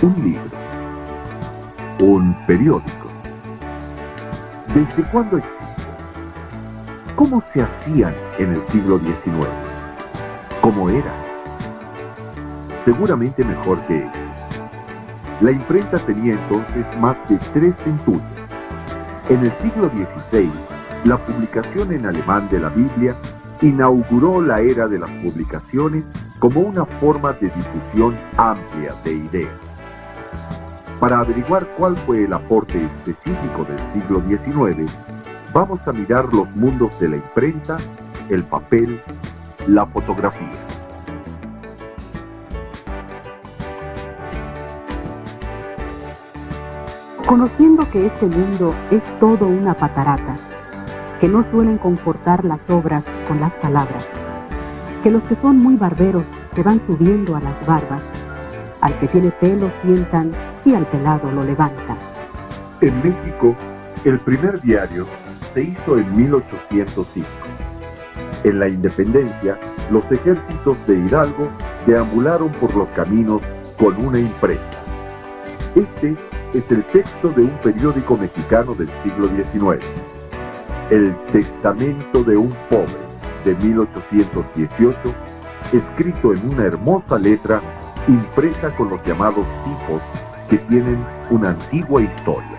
Un libro, un periódico. ¿Desde cuándo existe? ¿Cómo se hacían en el siglo XIX? ¿Cómo eran? Seguramente mejor que ellos. La imprenta tenía entonces más de 3 centurias. En el siglo XVI, la publicación en alemán de la Biblia inauguró la era de las publicaciones como una forma de difusión amplia de ideas. Para averiguar cuál fue el aporte específico del siglo XIX, vamos a mirar los mundos de la imprenta, el papel, la fotografía. Conociendo que este mundo es todo una patarata, que no suelen confortar las obras con las palabras, que los que son muy barberos se van subiendo a las barbas, al que tiene pelo sientan y al pelado lo levantan. En México, el primer diario se hizo en 1805. En la independencia, los ejércitos de Hidalgo deambularon por los caminos con una imprenta. Este es el texto de un periódico mexicano del siglo XIX. El Testamento de un Pobre, de 1818, escrito en una hermosa letra impresa con los llamados tipos que tienen una antigua historia.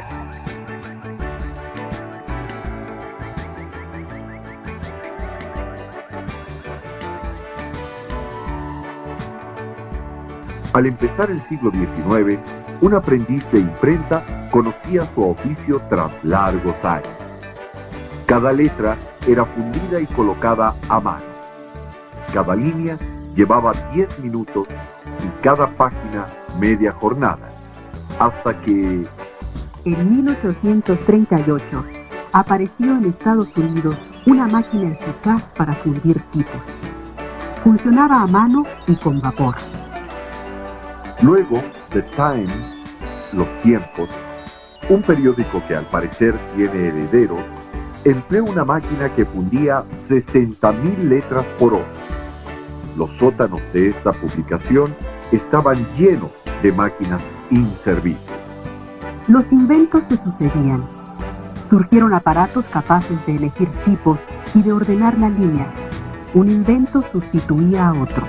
Al empezar el siglo XIX, un aprendiz de imprenta conocía su oficio tras largos años. Cada letra era fundida y colocada a mano. Cada línea llevaba 10 minutos y cada página media jornada, hasta que... En 1838 apareció en Estados Unidos una máquina eficaz para fundir tipos. Funcionaba a mano y con vapor. Luego, The Times, Los Tiempos, un periódico que al parecer tiene herederos, empleó una máquina que fundía 60,000 letras por hora. Los sótanos de esta publicación estaban llenos de máquinas inservibles. Los inventos se sucedían. Surgieron aparatos capaces de elegir tipos y de ordenar la línea. Un invento sustituía a otro.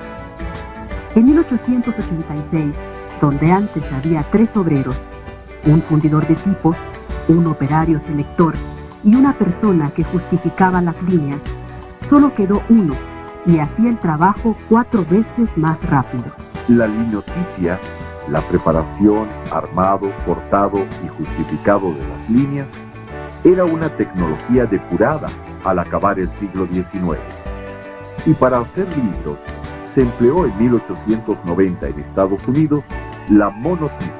En 1886, donde antes había 3 obreros, un fundidor de tipos, un operario selector y una persona que justificaba las líneas, solo quedó uno y hacía el trabajo 4 veces más rápido. La linoticia, la preparación, armado, cortado y justificado de las líneas, era una tecnología depurada al acabar el siglo XIX. Y para hacer libros, se empleó en 1890 en Estados Unidos la monoticia,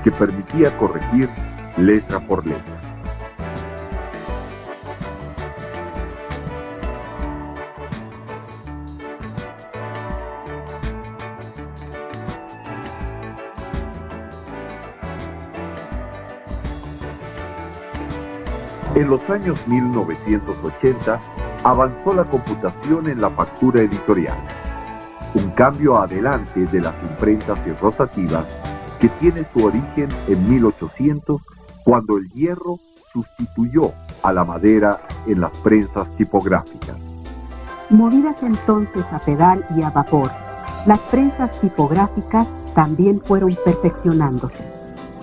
que permitía corregir letra por letra. En los años 1980 avanzó la computación en la factura editorial, un cambio adelante de las imprentas rotativas que tiene su origen en 1800, cuando el hierro sustituyó a la madera en las prensas tipográficas. Movidas entonces a pedal y a vapor, las prensas tipográficas también fueron perfeccionándose.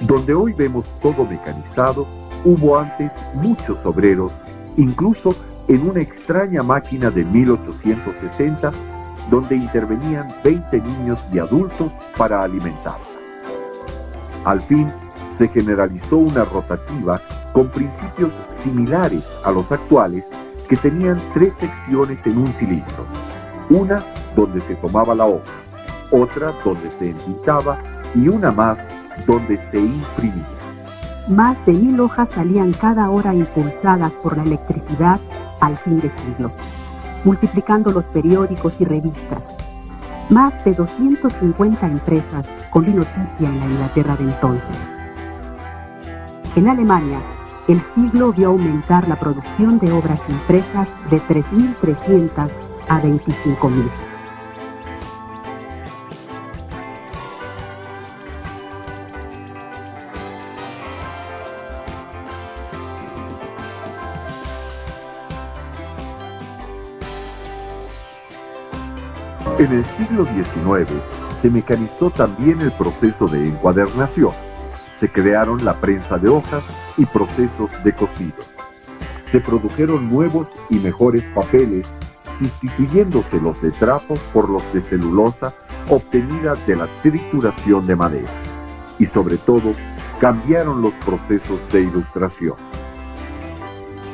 Donde hoy vemos todo mecanizado, hubo antes muchos obreros, incluso en una extraña máquina de 1860, donde intervenían 20 niños y adultos para alimentarla. Al fin, se generalizó una rotativa con principios similares a los actuales, que tenían 3 secciones en un cilindro, una donde se tomaba la hoja, otra donde se entintaba y una más donde se imprimía. Más de 1000 hojas salían cada hora impulsadas por la electricidad al fin de siglo, multiplicando los periódicos y revistas. Más de 250 empresas con linoticia en la Inglaterra de entonces. En Alemania, el siglo vio aumentar la producción de obras impresas de 3.300 a 25.000. En el siglo XIX se mecanizó también el proceso de encuadernación. Se crearon la prensa de hojas y procesos de cocido. Se produjeron nuevos y mejores papeles, sustituyéndose los de trapo por los de celulosa obtenidas de la trituración de madera. Y sobre todo, cambiaron los procesos de ilustración.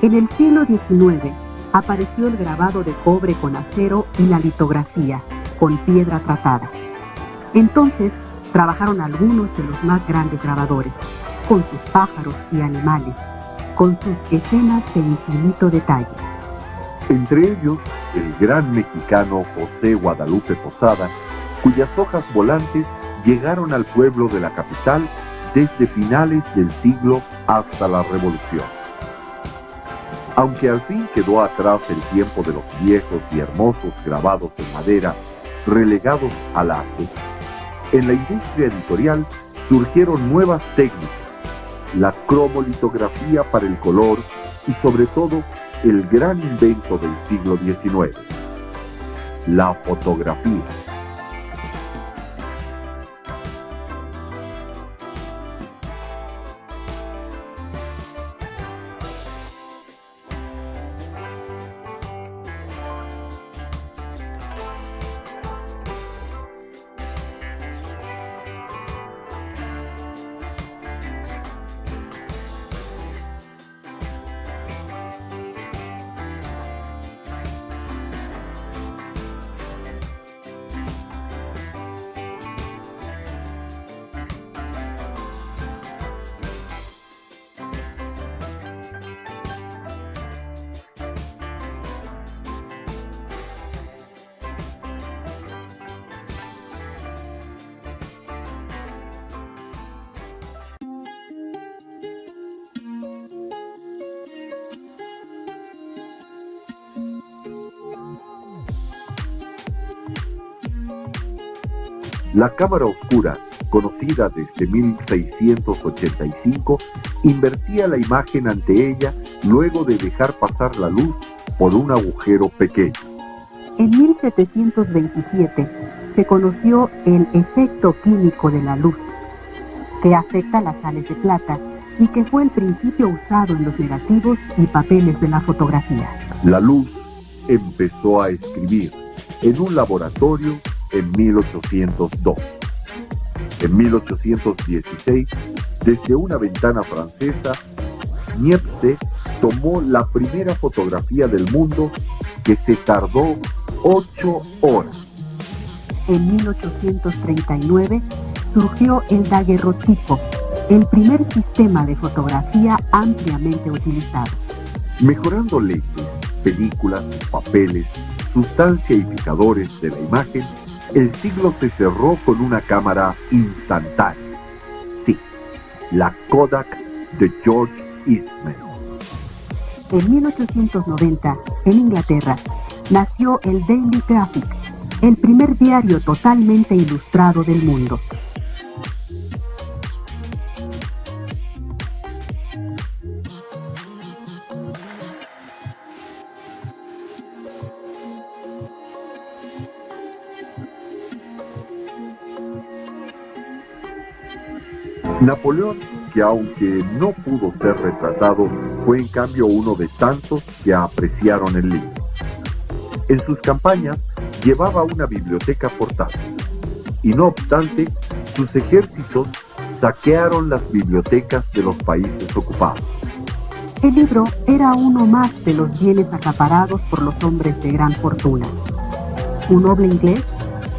En el siglo XIX apareció el grabado de cobre con acero y la litografía, con piedra tratada. Entonces, trabajaron algunos de los más grandes grabadores, con sus pájaros y animales, con sus escenas de infinito detalle. Entre ellos, el gran mexicano José Guadalupe Posada, cuyas hojas volantes llegaron al pueblo de la capital desde finales del siglo hasta la Revolución. Aunque al fin quedó atrás el tiempo de los viejos y hermosos grabados en madera, relegados al arte, en la industria editorial surgieron nuevas técnicas, la cromolitografía para el color y sobre todo el gran invento del siglo XIX, la fotografía. La cámara oscura, conocida desde 1685, invertía la imagen ante ella luego de dejar pasar la luz por un agujero pequeño. En 1727 se conoció el efecto químico de la luz, que afecta las sales de plata y que fue el principio usado en los negativos y papeles de la fotografía. La luz empezó a escribir en un laboratorio en 1802. En 1816, desde una ventana francesa, Niepce tomó la primera fotografía del mundo que se tardó 8 horas. En 1839 surgió el daguerrotipo, el primer sistema de fotografía ampliamente utilizado. Mejorando lentes, películas, papeles, sustancia y fijadores de la imagen, el siglo se cerró con una cámara instantánea. Sí, la Kodak de George Eastman. En 1890, en Inglaterra, nació el Daily Graphic, el primer diario totalmente ilustrado del mundo. Napoleón, que aunque no pudo ser retratado, fue en cambio uno de tantos que apreciaron el libro. En sus campañas llevaba una biblioteca portátil, y no obstante, sus ejércitos saquearon las bibliotecas de los países ocupados. El libro era uno más de los bienes acaparados por los hombres de gran fortuna. Un noble inglés,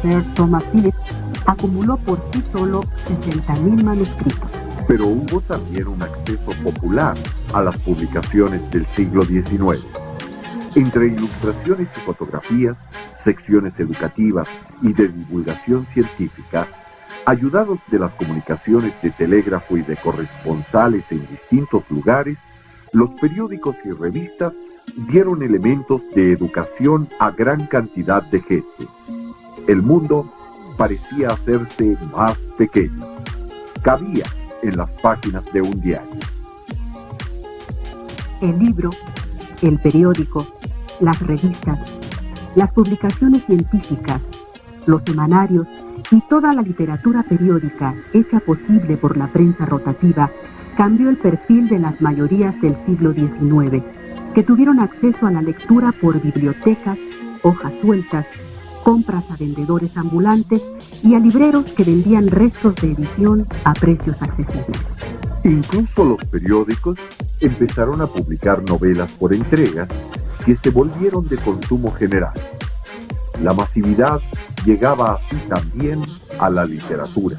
Sir Thomas Phillips, acumuló por sí solo 60.000 manuscritos. Pero hubo también un acceso popular a las publicaciones del siglo XIX. Entre ilustraciones y fotografías, secciones educativas y de divulgación científica, ayudados de las comunicaciones de telégrafo y de corresponsales en distintos lugares, los periódicos y revistas dieron elementos de educación a gran cantidad de gente. El mundo parecía hacerse más pequeño. Cabía en las páginas de un diario. El libro, el periódico, las revistas, las publicaciones científicas, los semanarios y toda la literatura periódica hecha posible por la prensa rotativa cambió el perfil de las mayorías del siglo XIX, que tuvieron acceso a la lectura por bibliotecas, hojas sueltas, compras a vendedores ambulantes y a libreros que vendían restos de edición a precios accesibles. Incluso los periódicos empezaron a publicar novelas por entregas que se volvieron de consumo general. La masividad llegaba así también a la literatura.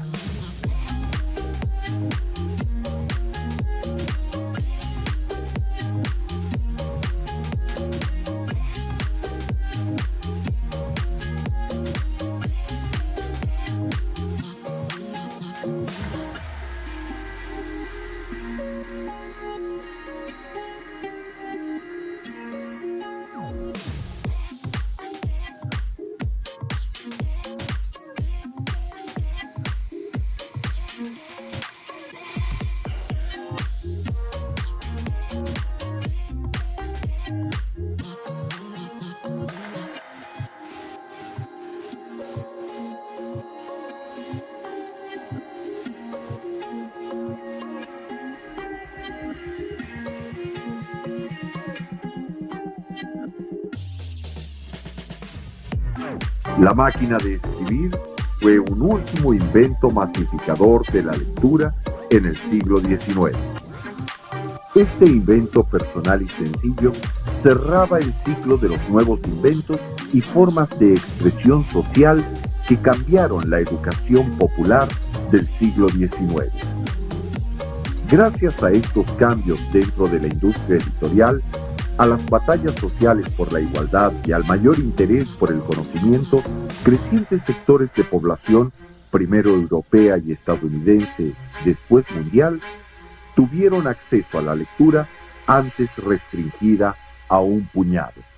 La máquina de escribir fue un último invento masificador de la lectura en el siglo XIX. Este invento personal y sencillo cerraba el ciclo de los nuevos inventos y formas de expresión social que cambiaron la educación popular del siglo XIX. Gracias a estos cambios dentro de la industria editorial, a las batallas sociales por la igualdad y al mayor interés por el conocimiento, crecientes sectores de población, primero europea y estadounidense, después mundial, tuvieron acceso a la lectura antes restringida a un puñado.